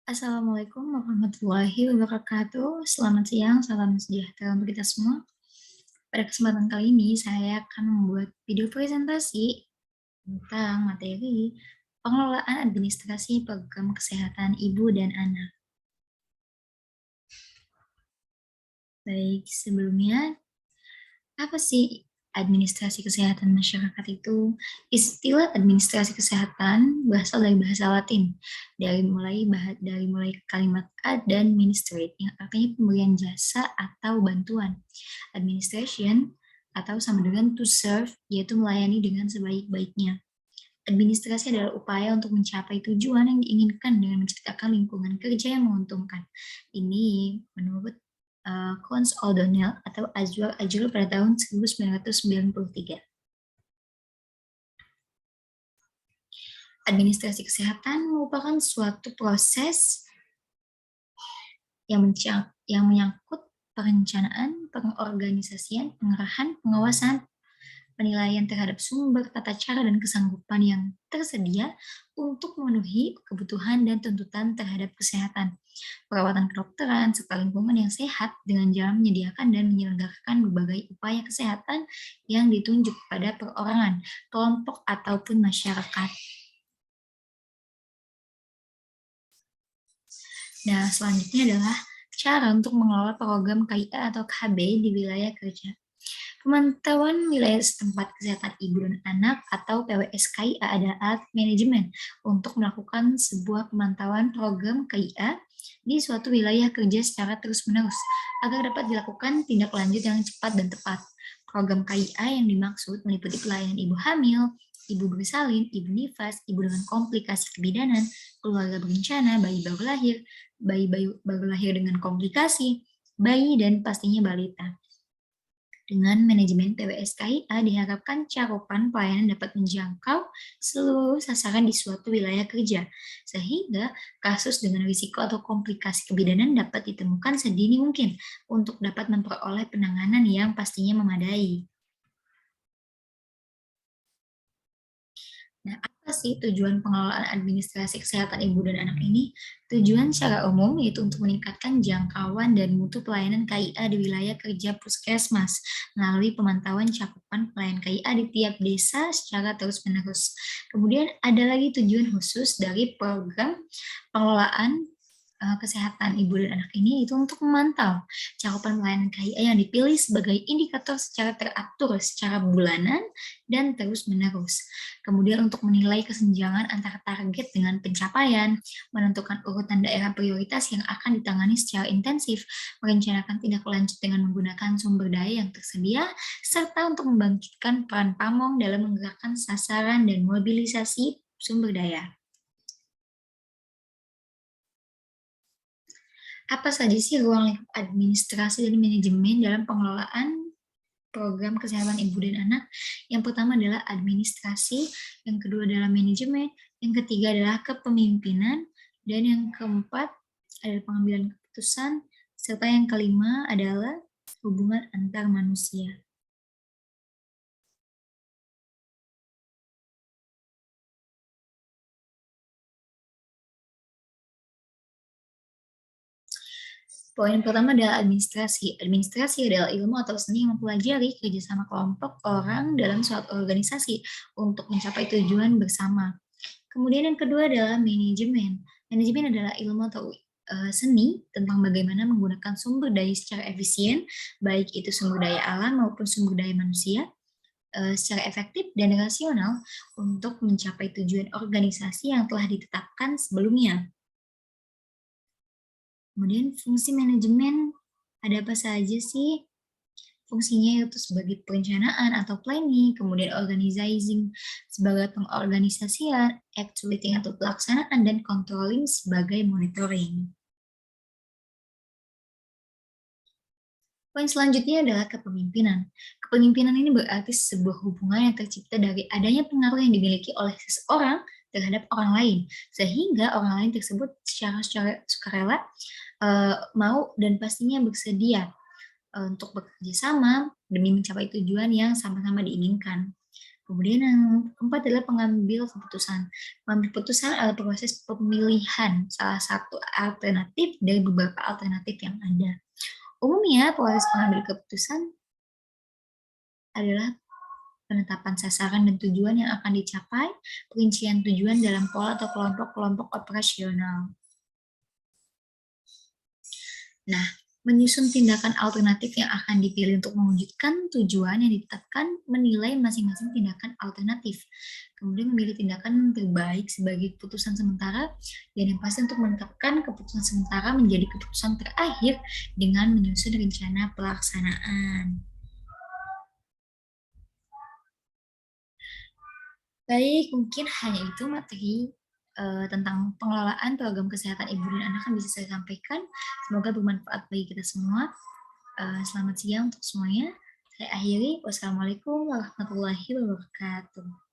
Assalamualaikum warahmatullahi wabarakatuh. Selamat siang, salam sejahtera untuk kita semua. Pada kesempatan kali ini, saya akan membuat video presentasi tentang materi pengelolaan administrasi program kesehatan ibu dan anak. Baik, sebelumnya, apa sih administrasi kesehatan masyarakat itu? Istilah administrasi kesehatan berasal dari bahasa Latin, dari mulai kalimat ad dan ministrate yang artinya pemberian jasa atau bantuan. Administration atau sama dengan to serve, yaitu melayani dengan sebaik-baiknya. Administrasi adalah upaya untuk mencapai tujuan yang diinginkan dengan menciptakan lingkungan kerja yang menguntungkan. Ini menurut Cons O'Donnell atau Azwar Ajur pada tahun 1993. Administrasi kesehatan merupakan suatu proses yang menyangkut perencanaan, pengorganisasian, pengarahan, pengawasan, penilaian terhadap sumber, tata cara, dan kesanggupan yang tersedia untuk memenuhi kebutuhan dan tuntutan terhadap kesehatan, perawatan kedokteran, serta lingkungan yang sehat dengan jalan menyediakan dan menyelenggarakan berbagai upaya kesehatan yang ditunjuk pada perorangan, kelompok, ataupun masyarakat. Nah, selanjutnya adalah cara untuk mengelola program KIA atau KB di wilayah kerja. Pemantauan wilayah setempat kesehatan ibu dan anak atau PWS-KIA adalah alat manajemen untuk melakukan sebuah pemantauan program KIA di suatu wilayah kerja secara terus-menerus agar dapat dilakukan tindak lanjut yang cepat dan tepat. Program KIA yang dimaksud meliputi pelayanan ibu hamil, ibu bersalin, ibu nifas, ibu dengan komplikasi kebidanan, keluarga berencana, bayi baru lahir dengan komplikasi, bayi dan pastinya balita. Dengan manajemen PWS-KIA diharapkan cakupan pelayanan dapat menjangkau seluruh sasaran di suatu wilayah kerja, sehingga kasus dengan risiko atau komplikasi kebidanan dapat ditemukan sedini mungkin untuk dapat memperoleh penanganan yang pastinya memadai. Nah, apa sih tujuan pengelolaan administrasi kesehatan ibu dan anak ini? Tujuan secara umum yaitu untuk meningkatkan jangkauan dan mutu pelayanan KIA di wilayah kerja puskesmas melalui pemantauan cakupan pelayanan KIA di tiap desa secara terus-menerus. Kemudian ada lagi tujuan khusus dari program pengelolaan kesehatan ibu dan anak ini itu untuk memantau cakupan pelayanan KIA yang dipilih sebagai indikator secara teratur, secara bulanan, dan terus-menerus. Kemudian untuk menilai kesenjangan antara target dengan pencapaian, menentukan urutan daerah prioritas yang akan ditangani secara intensif, merencanakan tindak lanjut dengan menggunakan sumber daya yang tersedia, serta untuk membangkitkan peran pamong dalam menggerakkan sasaran dan mobilisasi sumber daya. Apa saja sih ruang lingkup administrasi dan manajemen dalam pengelolaan program kesehatan ibu dan anak? Yang pertama adalah administrasi, yang kedua adalah manajemen, yang ketiga adalah kepemimpinan, dan yang keempat adalah pengambilan keputusan, serta yang kelima adalah hubungan antar manusia. Poin pertama adalah administrasi. Administrasi adalah ilmu atau seni yang mempelajari kerjasama kelompok orang dalam suatu organisasi untuk mencapai tujuan bersama. Kemudian yang kedua adalah manajemen. Manajemen adalah ilmu atau seni tentang bagaimana menggunakan sumber daya secara efisien, baik itu sumber daya alam maupun sumber daya manusia, secara efektif dan rasional untuk mencapai tujuan organisasi yang telah ditetapkan sebelumnya. Kemudian fungsi manajemen, ada apa saja sih? Fungsinya yaitu sebagai perencanaan atau planning, kemudian organizing sebagai pengorganisasian, actuating atau pelaksanaan, dan controlling sebagai monitoring. Poin selanjutnya adalah kepemimpinan. Kepemimpinan ini berarti sebuah hubungan yang tercipta dari adanya pengaruh yang dimiliki oleh seseorang terhadap orang lain, sehingga orang lain tersebut secara sukarela mau dan pastinya bersedia untuk bekerja sama demi mencapai tujuan yang sama-sama diinginkan. Kemudian yang keempat adalah pengambil keputusan. Mengambil keputusan adalah proses pemilihan salah satu alternatif dari beberapa alternatif yang ada. Umumnya, proses pengambil keputusan adalah penetapan sasaran dan tujuan yang akan dicapai, perincian tujuan dalam pola atau kelompok-kelompok operasional. Nah, menyusun tindakan alternatif yang akan dipilih untuk mewujudkan tujuan yang ditetapkan, menilai masing-masing tindakan alternatif, kemudian memilih tindakan terbaik sebagai keputusan sementara, dan yang pasti untuk menetapkan keputusan sementara menjadi keputusan terakhir dengan menyusun rencana pelaksanaan. Baik, mungkin hanya itu materi tentang pengelolaan program kesehatan ibu dan anak yang bisa saya sampaikan. Semoga bermanfaat bagi kita semua. Selamat siang untuk semuanya. Saya akhiri. Wassalamualaikum warahmatullahi wabarakatuh.